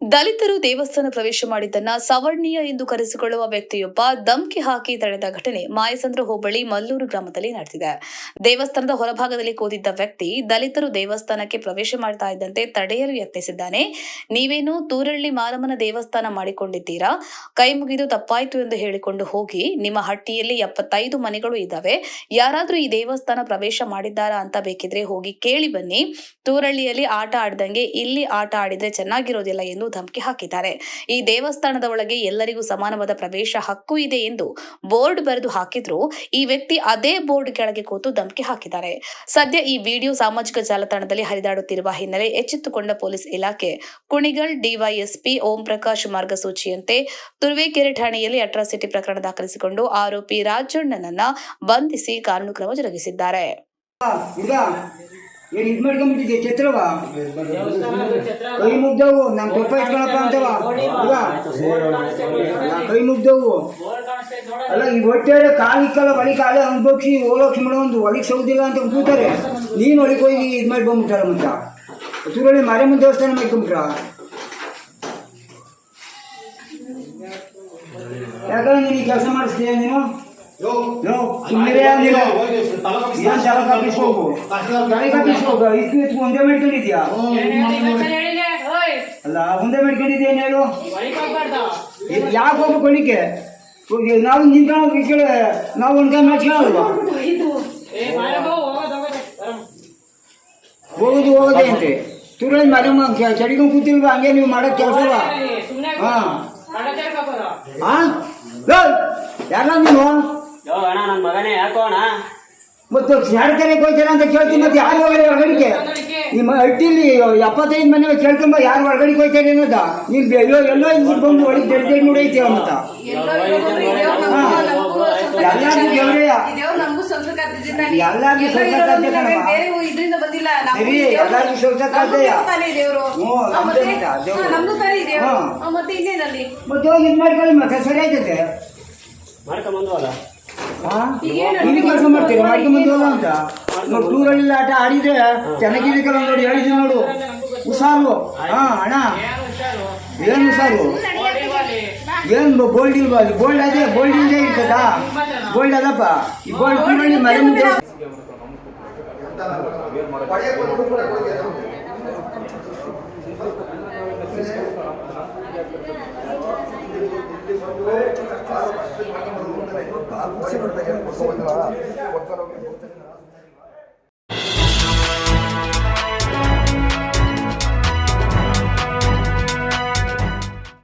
ದಲಿತರು ದೇವಸ್ಥಾನ ಪ್ರವೇಶ ಮಾಡಿದ್ದನ್ನ ಸವರ್ಣೀಯ ಎಂದು ಕರೆಸಿಕೊಳ್ಳುವ ವ್ಯಕ್ತಿಯೊಬ್ಬ ಧಮಕಿ ಹಾಕಿ ತಡೆದ ಘಟನೆ ಮಾಯಸಂದ್ರ ಹೋಬಳಿ ಮಲ್ಲೂರು ಗ್ರಾಮದಲ್ಲಿ ನಡೆದಿದೆ. ದೇವಸ್ಥಾನದ ಹೊರಭಾಗದಲ್ಲಿ ಕೂತಿದ್ದ ವ್ಯಕ್ತಿ ದಲಿತರು ದೇವಸ್ಥಾನಕ್ಕೆ ಪ್ರವೇಶ ಮಾಡ್ತಾ ಇದ್ದಂತೆ ತಡೆಯಲು ಯತ್ನಿಸಿದ್ದಾನೆ. ನೀವೇನು ತೂರಳ್ಳಿ ಮಾರಮ್ಮನ ದೇವಸ್ಥಾನ ಮಾಡಿಕೊಂಡಿದ್ದೀರಾ? ಕೈ ಮುಗಿದು ತಪ್ಪಾಯ್ತು ಎಂದು ಹೇಳಿಕೊಂಡು ಹೋಗಿ. ನಿಮ್ಮ ಹಟ್ಟಿಯಲ್ಲಿ 75 ಮನೆಗಳು ಇದ್ದಾವೆ. ಯಾರಾದ್ರೂ ಈ ದೇವಸ್ಥಾನ ಪ್ರವೇಶ ಮಾಡಿದ್ದಾರಾ ಅಂತ ಬೇಕಿದ್ರೆ ಹೋಗಿ ಕೇಳಿ ಬನ್ನಿ. ತೂರಳ್ಳಿಯಲ್ಲಿ ಆಟ ಆಡ್ದಂಗೆ ಇಲ್ಲಿ ಆಟ ಆಡಿದ್ರೆ ಚೆನ್ನಾಗಿರೋದಿಲ್ಲ ಎಂದು ಧಮಕಿ ಹಾಕಿದ್ದಾರೆ. ಈ ದೇವಸ್ಥಾನದ ಒಳಗೆ ಎಲ್ಲರಿಗೂ ಸಮಾನವಾದ ಪ್ರವೇಶ ಹಕ್ಕು ಇದೆ ಎಂದು ಬೋರ್ಡ್ ಬರೆದು ಹಾಕಿದ್ರು. ಈ ವ್ಯಕ್ತಿ ಅದೇ ಬೋರ್ಡ್ ಕೆಳಗೆ ಕೂತು ಧಮಕಿ ಹಾಕಿದ್ದಾರೆ. ಸದ್ಯ ಈ ವಿಡಿಯೋ ಸಾಮಾಜಿಕ ಜಾಲತಾಣದಲ್ಲಿ ಹರಿದಾಡುತ್ತಿರುವ ಹಿನ್ನೆಲೆ ಎಚ್ಚೆತ್ತುಕೊಂಡ ಪೊಲೀಸ್ ಇಲಾಖೆ ಕುಣಿಗಲ್ ಡಿವೈಎಸ್ಪಿ ಓಂ ಪ್ರಕಾಶ್ ಮಾರ್ಗಸೂಚಿಯಂತೆ ತುರುವೇಕೆರೆ ಠಾಣೆಯಲ್ಲಿ ಅಟ್ರಾಸಿಟಿ ಪ್ರಕರಣ ದಾಖಲಿಸಿಕೊಂಡು ಆರೋಪಿ ರಾಜಣ್ಣನನ್ನ ಬಂಧಿಸಿ ಕಾನೂನು ಕ್ರಮ ಜರುಗಿಸಿದ್ದಾರೆ. ಏನು ಇದು ಮಾಡ್ಕೊಂಡ್ಬಿಟ್ಟಿದ್ದೆ ಛತ್ರವ ಕೈ ಮುಗ್ದವು ನಮ್ಮ ತೊಪ್ಪ ಇಟ್ಕೊಳಪ್ಪ ಅಂತವ ಕೈ ಮುಗ್ದವು ಅಲ್ಲ ಈ ಹೊಟ್ಟೆ ಕಾಲಿಕ್ಕಲ್ಲ ಒಳಗೆ ಕಾಲೇ ಅನುಭವಿಸಿ ಓಲೋಕ್ಷಿ ಮಾಡೋ ಒಂದು ಒಳಗೆ ಸೌದಿಲ್ಲ ಅಂತ ಕೂತಾರೆ. ನೀನು ಒಳಗೆ ಹೋಗಿ ಇದು ಮಾಡಿ ಬಂದ್ಬಿಟ್ಟಾರ ಮತ್ತ ತೂರಳ್ಳಿ ಮಾರಮ್ಮನ ದೇವಸ್ಥಾನ ಮಾಡ್ಕೊಂಬಿಟ್ರ. ಯಾಕಂದ್ರೆ ನೀನು ಈ ಕೆಲಸ ಮಾಡಿಸ್ತೀಯ ನೀನು ಸುಮ್ಮನೆ ತಾಲೂಕು ಆಫೀಸ್ ಹೋಗು ಒಂದೇ ಮಾಡ್ಕೊಂಡಿದ್ಯಾ? ಅಲ್ಲ ಒಂದೇ ಮಾಡ್ಕೊಂಡಿದ್ಯೇನು ಹೇಳು? ಯಾಕೆ ಹೋಗ್ಬೇಕು ಹೊಳಿಕೆ? ನಾವು ನಿಂತ್ಕೊಂಡು ವಿಷಯ ನಾವು ಒಂದ್ಕೈ ಮಾಡ್ಸ್ಕೊಳಲ್ವಾ? ಹೋಗೋದೇ ಅಂತೆ ತೂರಲ್ಲಿ ಮರಮ್ಮ ಚಡಿಕೊಂಡು ಕೂತಿಲ್ವಾ? ಹಂಗೆ ನೀವು ಮಾಡೋ ಕೆಲಸವ? ಯಾರ ನೀವು ನನ್ನ ಮಗನೇ ಯಾಕೋ ಅಣ್ಣ ಮತ್ತು ಯಾರ್ಕರೆ ಹೋಗ್ತಾರ ಅಂತ ಕೇಳ್ತೀನಿ. ಮತ್ತೆ ಯಾರು ಒಳಗಡಿಕೆ ನಿಮ್ಮ ಹಟ್ಟಿಲಿ 75 ಮನೆ ಕೇಳ್ಕೊಂಬ ಯಾರು ಒಳಗಡಿಗೆ ಹೋಗ್ತಾರೆ ಅನ್ನೋದ? ನೀನು ಎಲ್ಲೋ ಇಲ್ಲಿ ಬಂದು ಒಳಗೆ ದೊಡ್ಡ ನೋಡೈತೀವ ಮತ್ತ ಎಲ್ಲಾರ್ಗು ದೇವ್ರೆಯ ಎಲ್ಲಾರ್ಗು ಸರಿ ಎಲ್ಲಾರ್ಗು ಸ್ವಲ್ಪದೆಯ ಮತ್ತೆ ಹೋಗಿ ಇದು ಮಾಡ್ಕೊಳ್ಳಿ ಮತ್ತೆ ಸರಿ ಆಯ್ತದೆ. ಮಾಡ್ಕೊಂಬಂದ್ವಲ್ಲ ಇಲ್ಲಿ ಕೆಲಸ ಮಾಡ್ತೀರಿ ಮಾಡ್ಕೊಂಬಂದ್ವಲ್ಲ ಅಂತ ಟೂರಲ್ಲಿ ಆಟ ಆಡಿದ್ರೆ ಚೆನ್ನಾಗಿರ್ಬೇಕಲ್ಲ ನೋಡಿ. ಹೇಳಿದ್ವಿ ನೋಡು ಹುಷಾರು. ಅಣ್ಣ ಏನು ಹುಷಾರು? ಏನು ಬೋಲ್ಡ್ ಇಲ್ವಾ? ಬೋಲ್ಡ್ ಅದೇ ಬೋಲ್ಡ್ ಇಲ್ಲದೆ ಇರ್ತದಾ? ಬೋಲ್ಡ್ ಅದಪ್ಪ ಈ ಬೋಲ್ಡ್ ಟೂರಲ್ಲಿ ಮನೆ ಮುಂದೆ ಬಾಬು